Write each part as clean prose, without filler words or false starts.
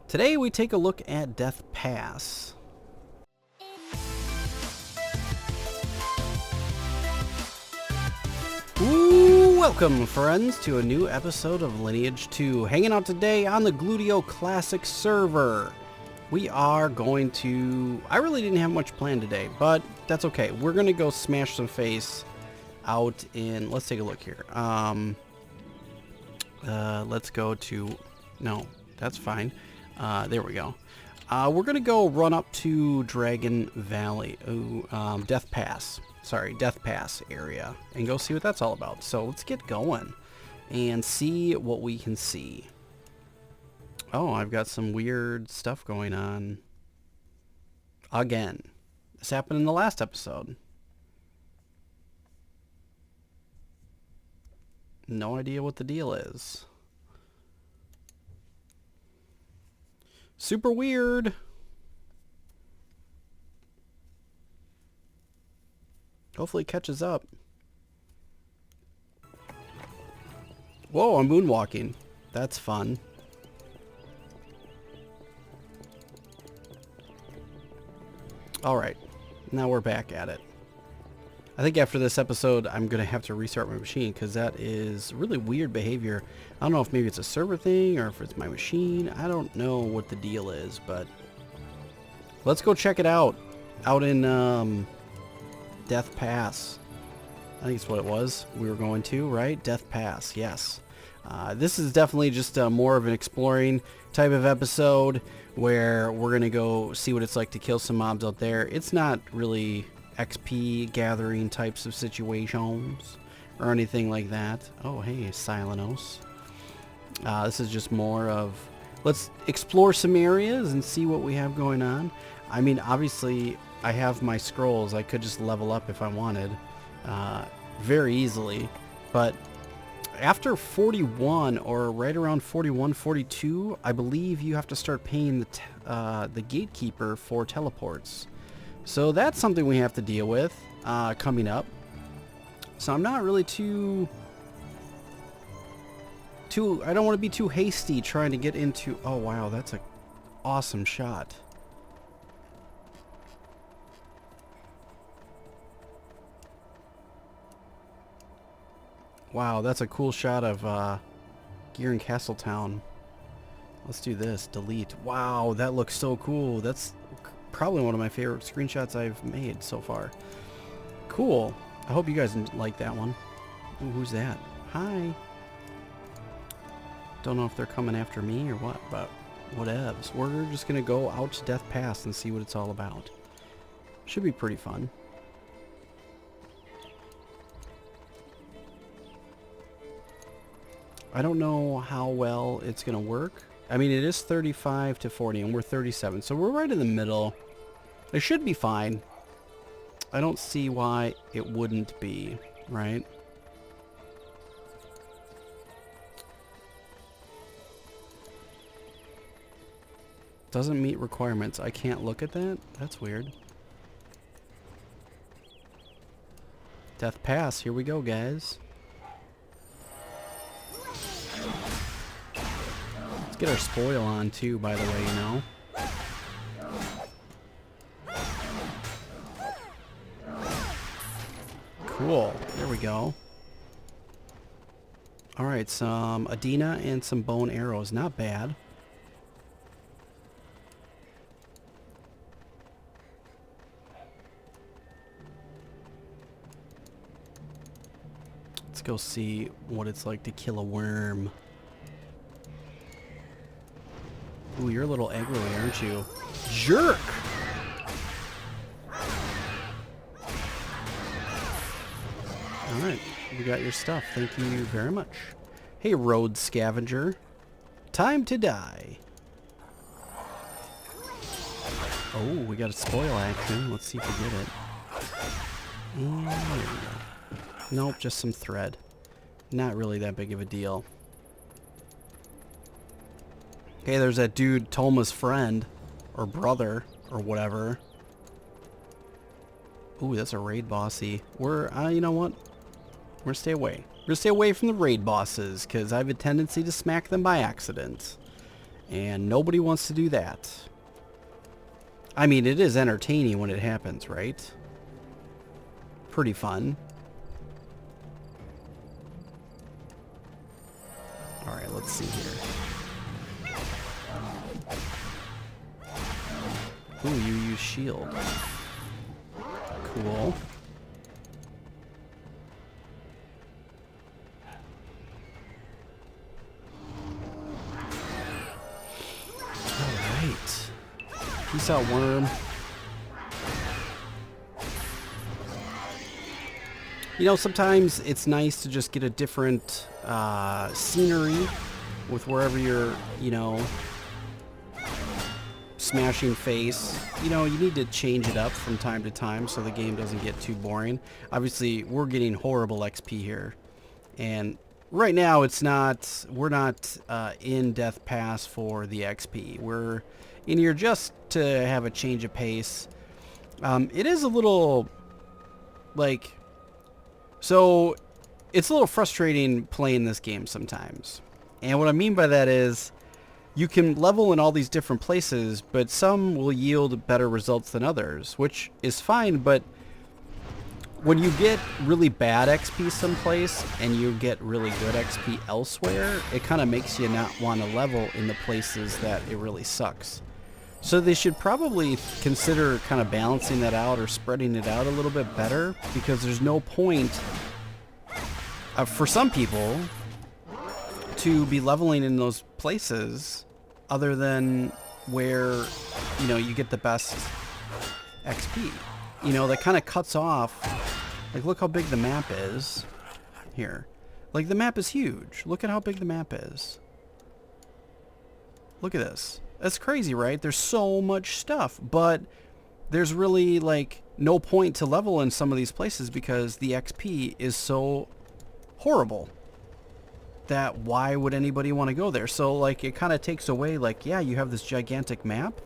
Today we take a look at Death Pass. Ooh, welcome friends to a new episode of Lineage 2. Hanging out today on the Gludio Classic server. We are going to... I really didn't have much planned today, but that's okay. We're going to go smash some face out in... Let's take a look here. Let's go to... No, that's fine. There we go. We're going to go run up to Dragon Valley. Ooh, Death Pass. Sorry, Death Pass area. And go see what that's all about. So let's get going and see what we can see. Oh, I've got some weird stuff going on. Again. This happened in the last episode. No idea what the deal is. Super weird. Hopefully it catches up. Whoa, I'm moonwalking. That's fun. Alright, now we're back at it. I think after this episode, I'm going to have to restart my machine because that is really weird behavior. I don't know if maybe it's a server thing or if it's my machine. I don't know what the deal is, but let's go check it out. Out in Death Pass. I think it's what it was we were going to, right? Death Pass, yes. This is definitely just more of an exploring type of episode where we're going to go see what it's like to kill some mobs out there. It's not really XP gathering types of situations or anything like that. Oh, hey, Silenos. This is just more of, let's explore some areas and see what we have going on. I mean, obviously, I have my scrolls. I could just level up if I wanted very easily, but after 41 or right around 41, 42, I believe you have to start paying the gatekeeper for teleports. So that's something we have to deal with coming up. So I'm not really too I don't want to be too hasty trying to get into... Oh wow, that's an awesome shot. Wow, that's a cool shot of Gear in Castletown. Let's do this. Delete. Wow, that looks so cool. That's probably one of my favorite screenshots I've made so far. Cool. I hope you guys like that one. Ooh, who's that? Hi. Don't know if they're coming after me or what, but whatevs. We're just going to go out to Death Pass and see what it's all about. Should be pretty fun. I don't know how well it's going to work. I mean, it is 35 to 40, and we're 37, so we're right in the middle. It should be fine. I don't see why it wouldn't be, right? Doesn't meet requirements. I can't look at that? That's weird. Death Pass, here we go, guys. Let's get our spoil on too, by the way, you know. Cool. There we go. Alright, some Adina and some bone arrows. Not bad. Let's go see what it's like to kill a worm. Ooh, you're a little aggro, aren't you? Jerk! Alright, we got your stuff. Thank you very much. Hey, road scavenger. Time to die. Oh, we got a spoil action. Let's see if we get it. And there we go. Nope, just some thread. Not really that big of a deal. Okay, there's that dude, Tolma's friend, or brother, or whatever. Ooh, that's a raid bossy. We're, you know what? We're gonna stay away. We're gonna stay away from the raid bosses, because I have a tendency to smack them by accident. And nobody wants to do that. I mean, it is entertaining when it happens, right? Pretty fun. Alright, let's see here. Ooh, you use shield. Cool. Alright. Peace out, worm. You know, sometimes it's nice to just get a different scenery with wherever you're, you know, smashing face. You know, you need to change it up from time to time so the game doesn't get too boring. Obviously, we're getting horrible XP here. And right now, we're not in Death Pass for the XP. We're in here just to have a change of pace. It is a little, like... So, it's a little frustrating playing this game sometimes. And what I mean by that is, you can level in all these different places, but some will yield better results than others, which is fine, but when you get really bad XP someplace and you get really good XP elsewhere, it kind of makes you not want to level in the places that it really sucks. So they should probably consider kind of balancing that out or spreading it out a little bit better, because there's no point for some people to be leveling in those places other than where, you know, you get the best XP. You know, that kind of cuts off. Like, look how big the map is here. Like, the map is huge. Look at how big the map is. Look at this. That's crazy, right? There's so much stuff, but there's really, like, no point to level in some of these places because the XP is so horrible that why would anybody want to go there? So, like, it kind of takes away, like, yeah, you have this gigantic map,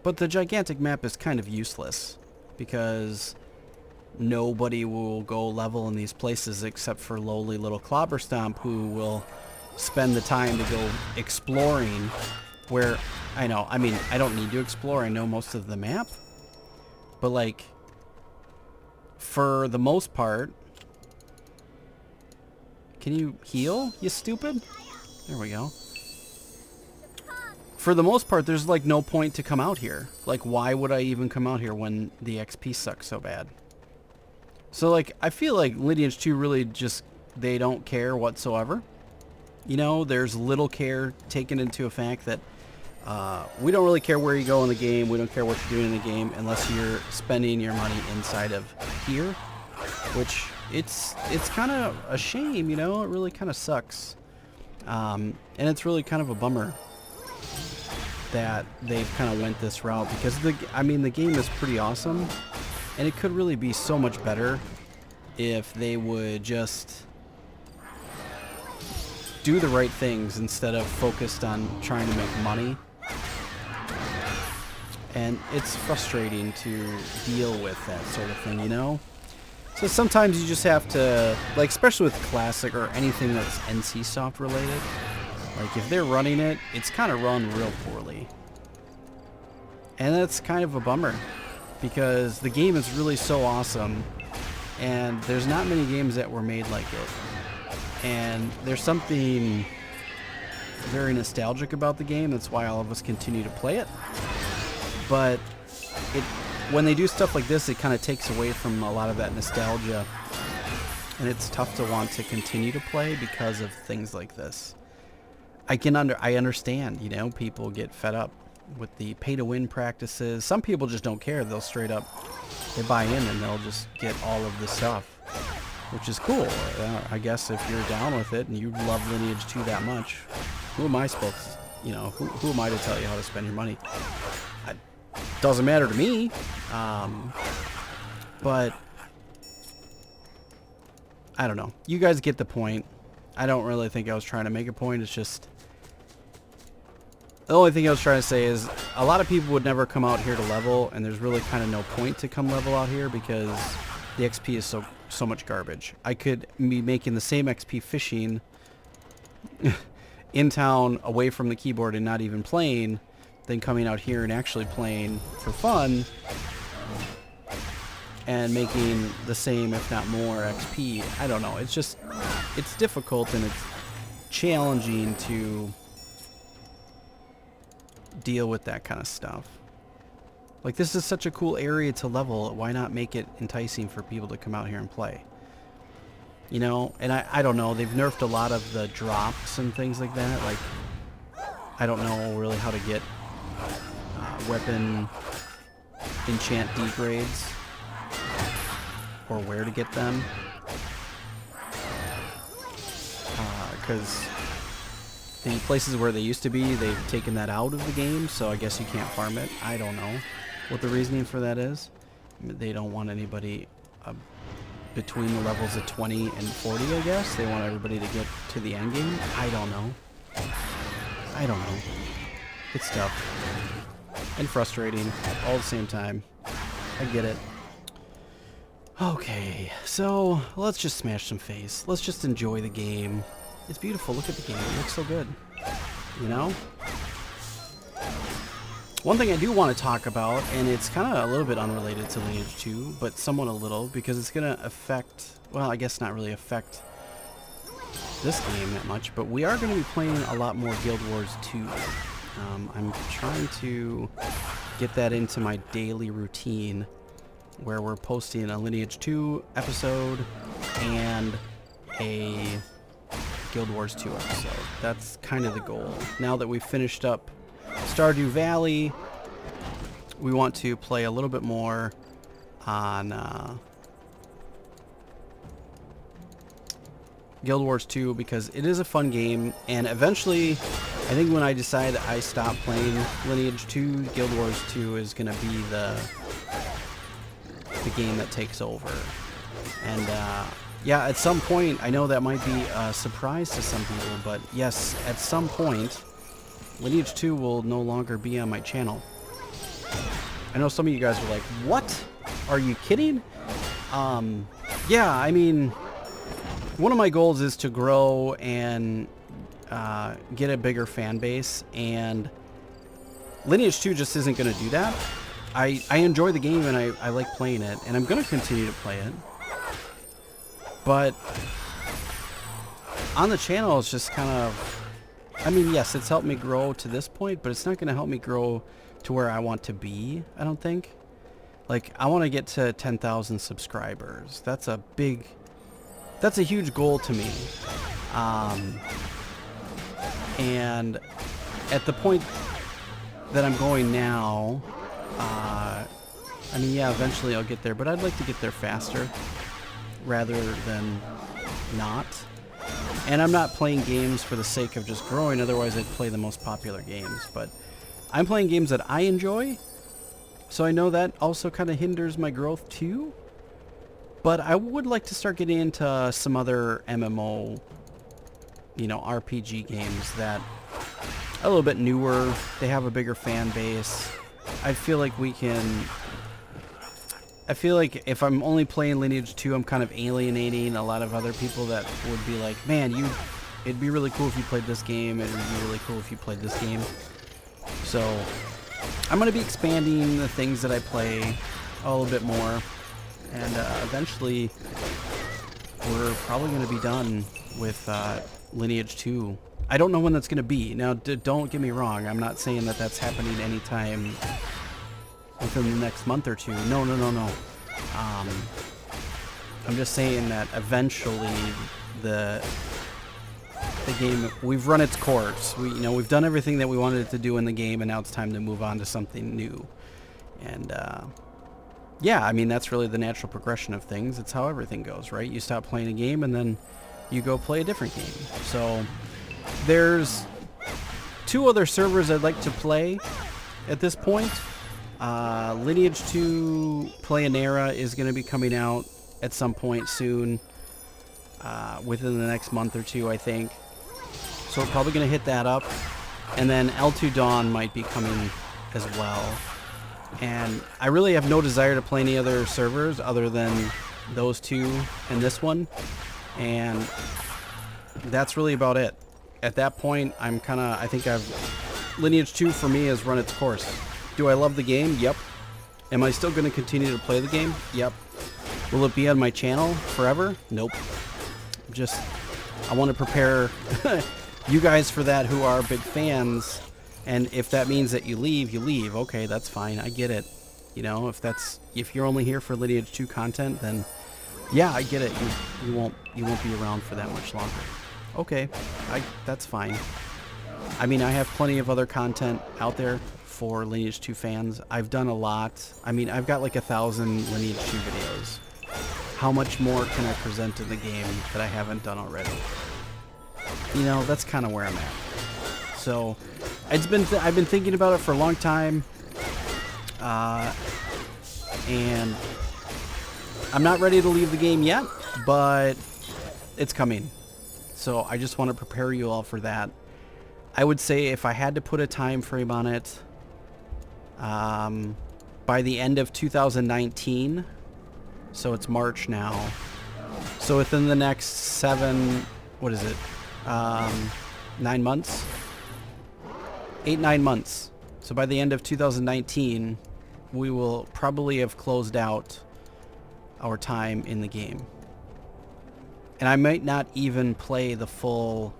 but the gigantic map is kind of useless because nobody will go level in these places except for lowly little Clobberstomp who will spend the time to go exploring. Where, I know, I mean, I don't need to explore, I know most of the map, but, like, for the most part, can you heal, you stupid? There we go. For the most part, there's, like, no point to come out here. Like, why would I even come out here when the XP sucks so bad? So, like, I feel like Lineage 2 really just, they don't care whatsoever. You know, there's little care taken into a fact that we don't really care where you go in the game. We don't care what you're doing in the game unless you're spending your money inside of here, which it's kind of a shame, you know. It really kind of sucks, and it's really kind of a bummer that they've kind of went this route because I mean the game is pretty awesome, and it could really be so much better if they would just do the right things instead of focused on trying to make money. And it's frustrating to deal with that sort of thing, you know? So sometimes you just have to, like, especially with Classic or anything that's NCSoft related, like, if they're running it, it's kind of run real poorly. And that's kind of a bummer, because the game is really so awesome, and there's not many games that were made like it. And there's something very nostalgic about the game. That's why all of us continue to play it. But when they do stuff like this, it kind of takes away from a lot of that nostalgia. And it's tough to want to continue to play because of things like this. I understand, you know, people get fed up with the pay-to-win practices. Some people just don't care. They'll straight up, they buy in and they'll just get all of the stuff, which is cool. I guess if you're down with it and you love Lineage 2 that much, who am I supposed to, you know, who am I to tell you how to spend your money? It doesn't matter to me. But I don't know. You guys get the point. I don't really think I was trying to make a point. It's just, the only thing I was trying to say is a lot of people would never come out here to level, and there's really kind of no point to come level out here because the XP is so much garbage. I could be making the same XP fishing in town away from the keyboard and not even playing than coming out here and actually playing for fun and making the same, if not more, XP. I don't know. It's just, it's difficult and it's challenging to deal with that kind of stuff. Like, this is such a cool area to level. Why not make it enticing for people to come out here and play? You know, and I don't know. They've nerfed a lot of the drops and things like that. Like, I don't know really how to get weapon enchant degrades or where to get them. Because the places where they used to be, they've taken that out of the game, so I guess you can't farm it. I don't know what the reasoning for that is. They don't want anybody between the levels of 20 and 40, I guess. They want everybody to get to the end game. I don't know. I don't know. It's tough. And frustrating all at the same time. I get it. Okay, so let's just smash some face. Let's just enjoy the game. It's beautiful. Look at the game. It looks so good. You know? One thing I do want to talk about, and it's kind of a little bit unrelated to Lineage 2, but somewhat a little, because it's going to affect, well, I guess not really affect this game that much, but we are going to be playing a lot more Guild Wars 2. I'm trying to get that into my daily routine, where we're posting a Lineage 2 episode and a Guild Wars 2 episode. That's kind of the goal. Now that we've finished up Stardew Valley, we want to play a little bit more on Guild Wars 2 because it is a fun game, and eventually, I think when I decide I stop playing Lineage 2, Guild Wars 2 is going to be the game that takes over. And yeah, at some point, I know that might be a surprise to some people, but yes, at some point, Lineage 2 will no longer be on my channel. I know some of you guys are like, what? Are you kidding? Yeah, I mean, one of my goals is to grow and get a bigger fan base, and Lineage 2 just isn't going to do that. I enjoy the game and I like playing it, and I'm going to continue to play it. But on the channel, it's just kind of, I mean, yes, it's helped me grow to this point, but it's not going to help me grow to where I want to be, I don't think. Like, I want to get to 10,000 subscribers. That's a huge goal to me. And at the point that I'm going now, I mean, yeah, eventually I'll get there, but I'd like to get there faster rather than not. And I'm not playing games for the sake of just growing, otherwise I'd play the most popular games. But I'm playing games that I enjoy, so I know that also kind of hinders my growth too. But I would like to start getting into some other MMO, you know, RPG games that are a little bit newer. They have a bigger fan base. I feel like if I'm only playing Lineage 2, I'm kind of alienating a lot of other people that would be like, man, it'd be really cool if you played this game, it'd be really cool if you played this game. So, I'm going to be expanding the things that I play a little bit more, and eventually, we're probably going to be done with Lineage 2. I don't know when that's going to be. Now, don't get me wrong, I'm not saying that that's happening anytime within the next month or two. No. I'm just saying that eventually the game, we've run its course. We've done everything that we wanted it to do in the game, and now it's time to move on to something new. And yeah, I mean, that's really the natural progression of things. It's how everything goes, right? You stop playing a game and then you go play a different game. So there's 2 other servers I'd like to play at this point. Lineage 2 Playanera is going to be coming out at some point soon, within the next month or 2, I think. So we're probably going to hit that up. And then L2 Dawn might be coming as well. And I really have no desire to play any other servers other than those 2 and this one. And that's really about it. at that point, I think Lineage 2 for me has run its course. Do I love the game? Yep. Am I still going to continue to play the game? Yep. Will it be on my channel forever? Nope. I want to prepare you guys for that who are big fans, and if that means that you leave, you leave. Okay, that's fine. I get it. You know, if you're only here for Lineage 2 content, then yeah, I get it. You won't be around for that much longer. Okay, that's fine. I mean, I have plenty of other content out there for Lineage 2 fans. I've done a lot. I mean, I've got like 1,000 Lineage 2 videos. How much more can I present in the game that I haven't done already? You know, that's kind of where I'm at. So, I've been thinking about it for a long time, and I'm not ready to leave the game yet, but it's coming. So I just want to prepare you all for that. I would say if I had to put a time frame on it, by the end of 2019, so it's March now, so within the next 9 months? 8-9 months. So by the end of 2019, we will probably have closed out our time in the game. And I might not even play the full...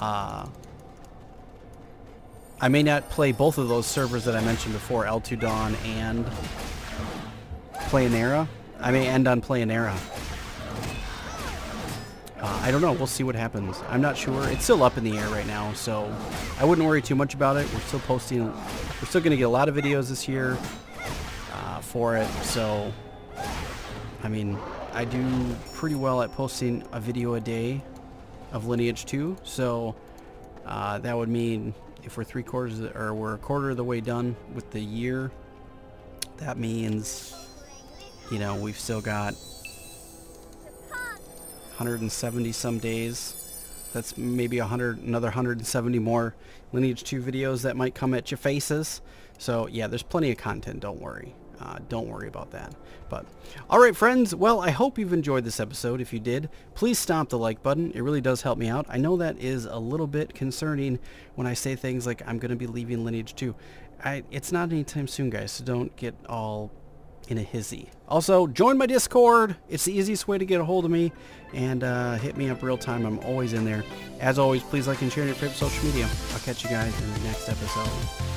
I may not play both of those servers that I mentioned before, L2 Dawn and Playanera. I may end on Playanera. I don't know. We'll see what happens. I'm not sure. It's still up in the air right now, so I wouldn't worry too much about it. We're still posting. We're still going to get a lot of videos this year for it. So, I mean, I do pretty well at posting a video a day of Lineage 2. So that would mean if we're we're a quarter of the way done with the year, that means, you know, we've still got 170 some days. That's maybe another 170 more Lineage 2 videos that might come at your faces. So yeah, there's plenty of content. Don't worry. Don't worry about that. But alright friends, well, I hope you've enjoyed this episode. If you did, please stomp the like button. It really does help me out. I know that is a little bit concerning when I say things like I'm going to be leaving Lineage 2. It's not anytime soon, guys, so don't get all in a hizzy. Also, join my Discord. It's the easiest way to get a hold of me, and hit me up real time. I'm always in there. As always, please like and share on your favorite social media. I'll catch you guys in the next episode.